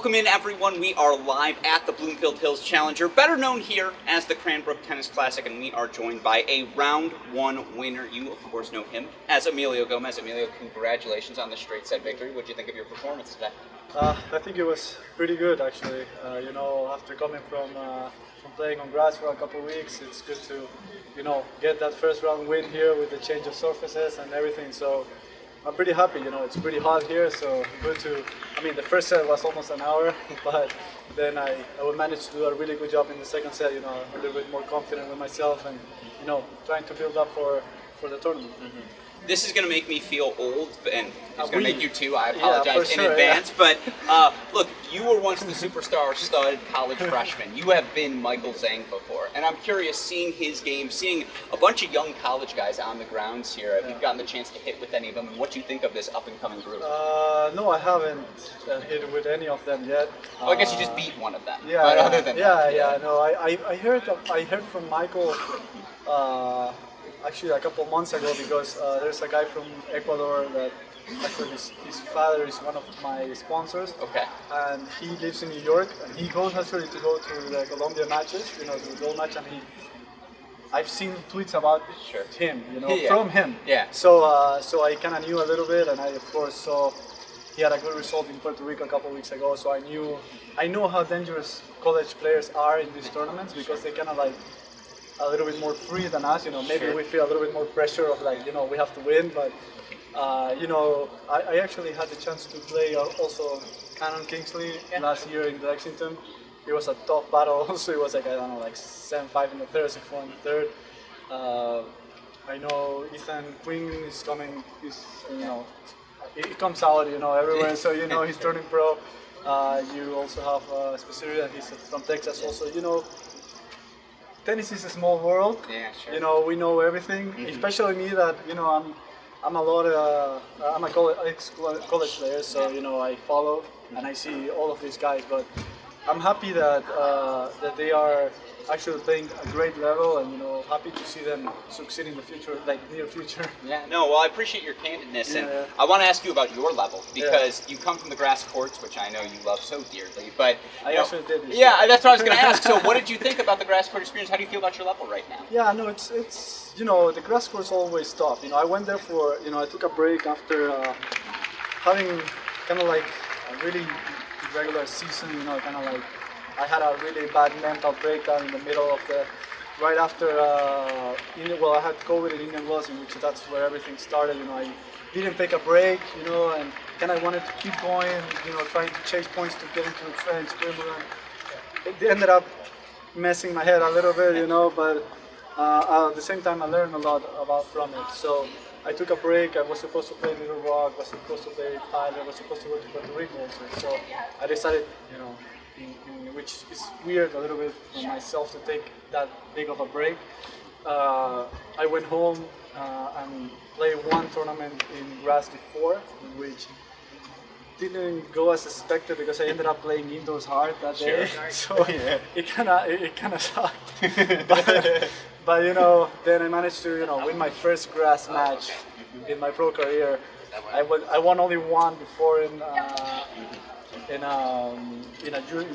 Welcome in, everyone. We are live at the Bloomfield Hills Challenger, better known here as the Cranbrook Tennis Classic, and we are joined by a round one winner. You, of course, know him as Emilio Gomez. Emilio, congratulations on the straight set victory. What did you think of your performance today? I think it was pretty good, actually. After coming from playing on grass for a couple of weeks, it's good to, get that first round win here with the change of surfaces and everything. So I'm pretty happy. It's pretty hot here, so good to. The first set was almost an hour, but then I managed to do a really good job in the second set. A little bit more confident with myself, and trying to build up for the tournament. Mm-hmm. This is going to make me feel old, and it's going to make you too. I apologize in sure, advance. But look, you were once the superstar stud college freshman. You have been Michael Zhang before. And I'm curious, seeing his game, seeing a bunch of young college guys on the grounds here, have you gotten the chance to hit with any of them? And what do you think of this up-and-coming group? No, I haven't hit with any of them yet. Well, I guess you just beat one of them. Yeah, but yeah, other than No, I heard from Michael actually a couple months ago, because there's a guy from Ecuador that actually his father is one of my sponsors. Okay. And he lives in New York, and he goes actually to go to the Colombia matches, to the gold match, and I've seen tweets about him, from him. Yeah. So I kind of knew a little bit, and I of course saw he had a good result in Puerto Rico a couple of weeks ago. So I know how dangerous college players are in these tournaments, because they kind of like a little bit more free than us. Maybe we feel a little bit more pressure of we have to win, but I actually had the chance to play also Cannon Kingsley last year in Lexington. It was a tough battle. Also, it was 7-5 in the third, 6-4 in the third. I know Ethan Quinn is coming. It comes out everywhere. So he's turning pro. You also have Speciria. He's from Texas also. Tennis is a small world. Yeah, sure. We know everything. Mm-hmm. Especially me, that I'm a ex-college player, so I follow and I see all of these guys. But I'm happy that they are actually playing a great level, and happy to see them succeed in the future, near future. Yeah, no, well, I appreciate your candidness, and I want to ask you about your level, because you come from the grass courts, which I know you love so dearly, but I actually did this. Yeah, that's what I was going to ask. So what did you think about the grass court experience? How do you feel about your level right now? Yeah, no, it's the grass court's always tough. I went there for, I took a break after having kind of like a really regular season, I had a really bad mental breakdown in the middle of right after, I had COVID in Indian Wells, in which that's where everything started. I didn't take a break, and kind of wanted to keep going, trying to chase points to get into the French, Wimbledon. It ended up messing my head a little bit, but at the same time I learned a lot from it. So I took a break. I was supposed to play Little Rock, was supposed to play Tyler, was supposed to go to Puerto Rico also. So I decided, which is weird a little bit for myself to take that big of a break. I went home and played one tournament in grass before, which didn't go as expected, because I ended up playing indoors hard that day. So it kind of sucked. but then I managed to win my first grass match in my pro career. I won only one before in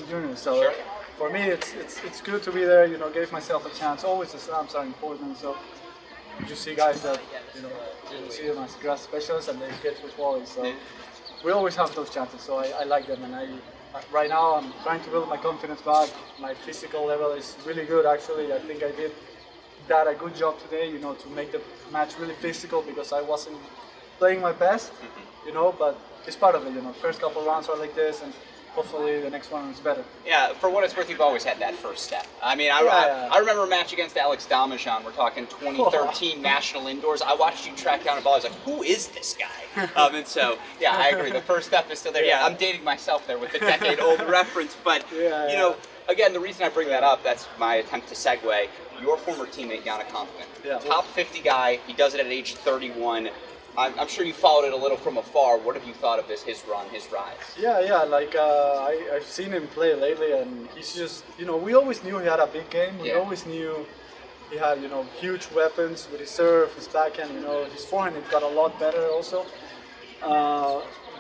junior. So for me, it's good to be there. Gave myself a chance. Always the slams are important. So you see guys that you see them as grass specialists, and they get to volley. So we always have those chances. So I like them, and right now I'm trying to build my confidence back. My physical level is really good, actually. I think I did a good job today. To make the match really physical, because I wasn't playing my best. But it's part of it. First couple rounds are like this, and hopefully the next one is better. Yeah, for what it's worth, you've always had that first step. I remember a match against Alex Gruskin. We're talking 2013 National Indoors. I watched you track down a ball. I was like, who is this guy? And so, yeah, I agree. The first step is still there. Yeah, I'm dating myself there with the decade-old reference. But, again, the reason I bring that up, that's my attempt to segue. Your former teammate, Yannick Hanfmann, top 50 guy. He does it at age 31. I'm sure you followed it a little from afar. What have you thought of his run, his rise? Yeah. I've seen him play lately, and he's just, we always knew he had a big game. We always knew he had, huge weapons with his serve, his backhand. His forehand got a lot better also.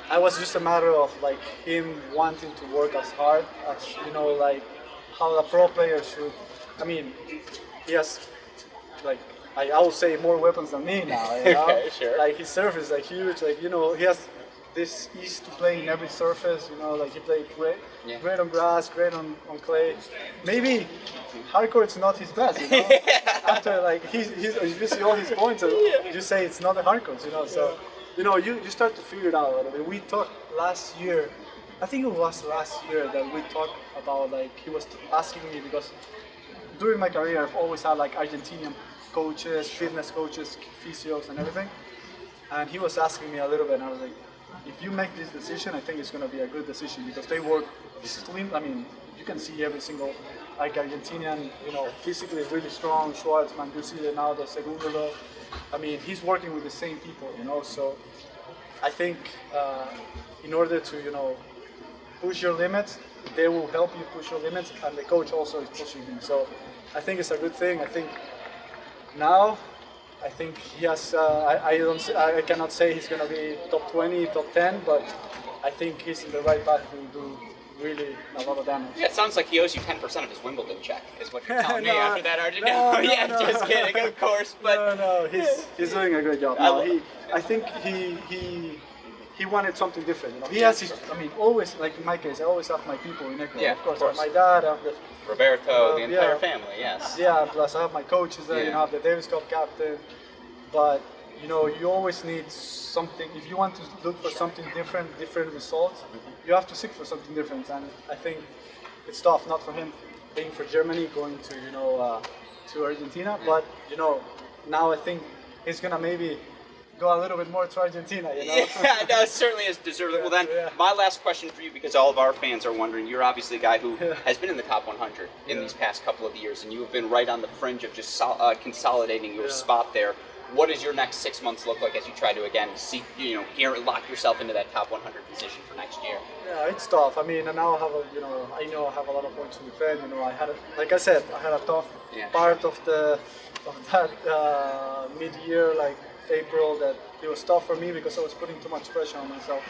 I was just a matter of like him wanting to work as hard as like how a pro player should. I mean, he has like I would say more weapons than me now. Okay, sure. Like his serve is like huge. Like he has this ease to play in every surface. Like he played great on grass, great on clay. Maybe hardcourt is not his best. After like he's if you see all his points, you say it's not a hardcourt. So. You start to figure it out a little bit. We talked last year, I think it was last year that we talked about like he was asking me because during my career I've always had like Argentinian coaches, fitness coaches, physios and everything. And he was asking me a little bit and I was like, if you make this decision, I think it's going to be a good decision because they work slim. I mean, you can see every single like Argentinian, physically really strong, Schwartzman, you see now the Segundo. I mean, he's working with the same people, so I think in order to, push your limits, they will help you push your limits, and the coach also is pushing him. So I think it's a good thing. I think now, he has, I cannot say he's going to be top 20, top 10, but I think he's in the right path to do really a lot of damage. Yeah, it sounds like he owes you 10% of his Wimbledon check, is what you're telling me after that Argentina. No, just kidding, of course. But no, he's doing a great job. I think he wanted something different. He has his. I mean, always like in my case, I always have my people in Ecuador. Yeah, of course. I have my dad, I have the Roberto, the entire family. Yes. Yeah, plus I have my coaches there. I have the Davis Cup captain. But you always need something. If you want to look for something different results, you have to seek for something different. And I think it's tough, not for him being for Germany, going to to Argentina. But now I think he's gonna maybe go a little bit more to Argentina. Yeah, no, it certainly is deserving. Well, then my last question for you, because all of our fans are wondering, you're obviously a guy who has been in the top 100 in these past couple of years, and you have been right on the fringe of just consolidating your spot there. What does your next 6 months look like as you try to again seek, lock yourself into that top 100 position for next year? Yeah, it's tough. I mean, and now I have I know I have a lot of points to defend. I had, like I said, I had a tough part of that mid-year, like April, that it was tough for me because I was putting too much pressure on myself.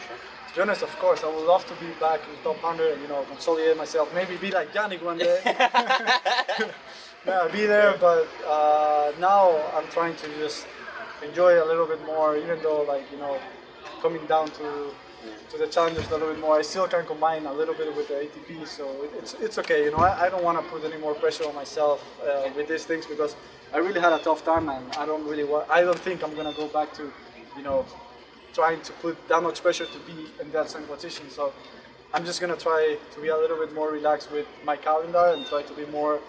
To be honest, of course, I would love to be back in the top 100 and consolidate myself. Maybe be like Yannick one day. Yeah, be there, but now I'm trying to just enjoy a little bit more, even though coming down to the challengers a little bit more. I still can combine a little bit with the ATP, so it's okay. I don't want to put any more pressure on myself with these things because I really had a tough time, and I don't think I'm gonna go back to trying to put that much pressure to be in that same position. So I'm just gonna try to be a little bit more relaxed with my calendar and try to be more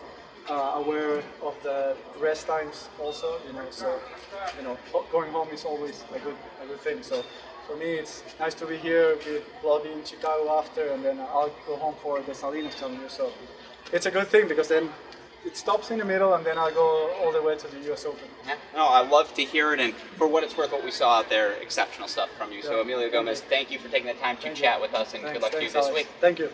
aware of the rest times also, so going home is always a good thing. So for me, it's nice to be here. We'll be in Chicago after, and then I'll go home for the Salinas Challenger. So it's a good thing because then it stops in the middle, and then I'll go all the way to the U.S. Open. Yeah. No, I love to hear it, and for what it's worth, what we saw out there, exceptional stuff from you. So Emilio Gomez, thank you for taking the time to chat with us, and good luck to you this week. Thank you.